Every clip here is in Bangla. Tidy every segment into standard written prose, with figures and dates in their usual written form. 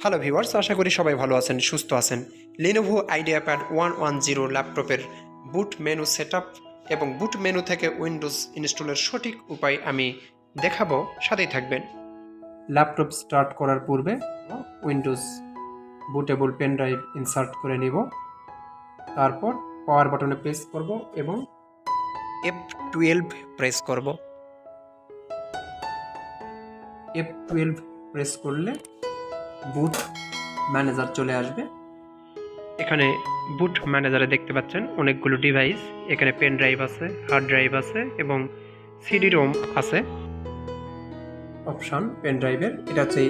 হ্যালো ভিউয়ার্স, আশা করি সবাই ভালো আছেন, সুস্থ আছেন। Lenovo Ideapad 110 ল্যাপটপের বুট মেনু সেটআপ এবং বুট মেনু থেকে উইন্ডোজ ইনস্টলের সঠিক উপায় আমি দেখাবো, সাথেই থাকবেন। ল্যাপটপ স্টার্ট করার পূর্বে Windows bootable pen drive insert করে নিব। তারপর পাওয়ার বাটনে প্রেস করব এবং F12 প্রেস করব। F12 প্রেস করলে বুট ম্যানেজার চলে আসবে। এখানে বুট ম্যানেজারে দেখতে পাচ্ছেন অনেকগুলো ডিভাইস। এখানে পেন ড্রাইভ আছে, হার্ড ড্রাইভ আছে এবং সিডি রোম আছে। অপশন পেন ড্রাইভের এটা হচ্ছে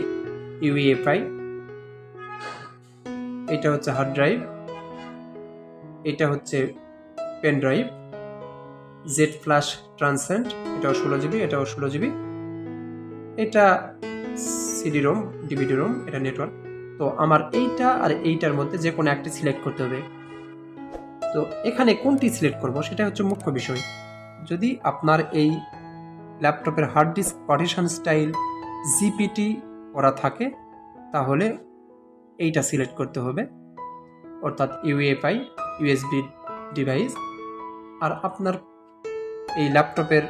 ইউএফআই, এটা হচ্ছে হার্ড ড্রাইভ, এটা হচ্ছে pen drive, JetFlash Transcend, এটাও 16 জিবি, এটাও 16 জিবি, এটা সিডি রোম, ডিভিডি রোম, এটা নেটওয়ার্ক। তো আমার এইটা আর এইটার মধ্যে যে কোনো একটি সিলেক্ট করতে হবে। তো এখানে কোনটি সিলেক্ট করব সেটা হচ্ছে মুখ্য বিষয়। যদি আপনার এই ল্যাপটপের hard disk partition style GPT করা থাকে তাহলে এইটা সিলেক্ট করতে হবে, অর্থাৎ ইউএফআই ইউএসবি ডিভাইস। আর আপনার এই ল্যাপটপের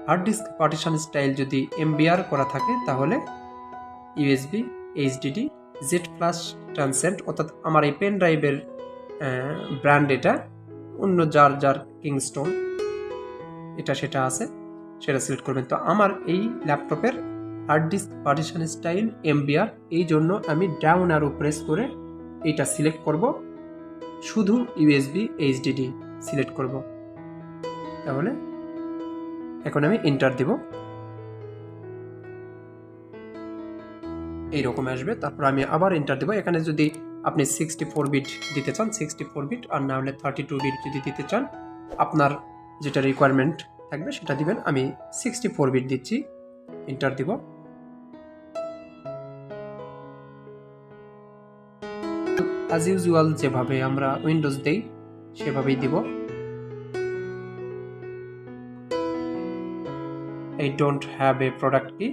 হার্ড ডিস্ক পার্টিশন স্টাইল যদি এমবিআর করা থাকে তাহলে USB HDD Z plus Transcend, অর্থাৎ আমার এই পেন ড্রাইভের ব্র্যান্ড এটা, অন্য যার কিংস্টোন এটা সেটা আছে, সেটা সিলেক্ট করবেন। তো আমার এই ল্যাপটপের hard disk partition style MBR, এই জন্য আমি ডাউন অ্যারো প্রেস করে এইটা সিলেক্ট করব, শুধু ইউএসবি এইচডিডি সিলেক্ট করব। তাহলে এখন আমি এন্টার দেব, এইরকম আসবে। তারপর আমি আবার এন্টার দেবো। এখানে যদি আপনি 64 বিট দিতে চান 64 বিট, আর না হলে 32 বিট যদি দিতে চান, আপনার যেটা রিকোয়ারমেন্ট থাকবে সেটা দিবেন। আমি 64 বিট দিচ্ছি, এন্টার দিব। অ্যাজ ইউজুয়াল যেভাবে আমরা উইন্ডোজ দেই সেভাবেই দিব। I don't have a product key.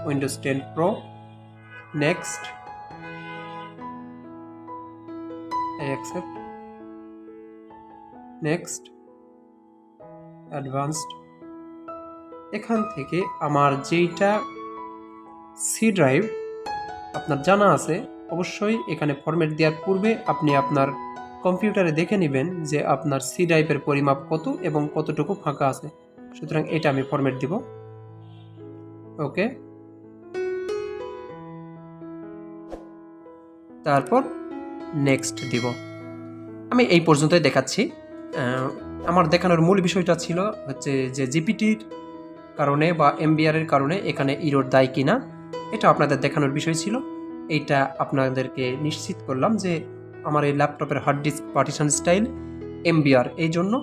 Windows 10 Pro. Next. I accept. Next. Advanced. এখান থেকে আমার যেটা সি ড্রাইভ আপনার জানা আছে, অবশ্যই এখানে ফরম্যাট দেওয়ার পূর্বে আপনি আপনার কম্পিউটারে দেখে নেবেন যে আপনার সি ড্রাইভের পরিমাপ কত এবং কতটুকু ফাঁকা আছে। সুতরাং এটা আমি ফরম্যাট দিব। ওকে, তারপর নেক্সট দিব। আমি এই পর্যন্তই দেখাচ্ছি। আমার দেখানোর মূল বিষয়টা ছিল হচ্ছে যে জিপিটির কারণে বা এমবিআর এর কারণে এখানে ইরর দেয় কিনা, এটা আপনাদের দেখানোর বিষয় ছিল। এইটা আপনাদেরকে নিশ্চিত করলাম যে আমার এই ল্যাপটপের hard disk partition style MBR, এই জন্য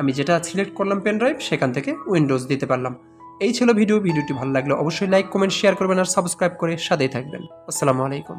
আমি যেটা সিলেক্ট করলাম পেন ড্রাইভ সেখান থেকে উইন্ডোজ দিতে পারলাম। এই ছিল ভিডিওটি ভালো লাগলে অবশ্যই লাইক, কমেন্ট, শেয়ার করবেন আর সাবস্ক্রাইব করে সাথেই থাকবেন। আসসালামু আলাইকুম।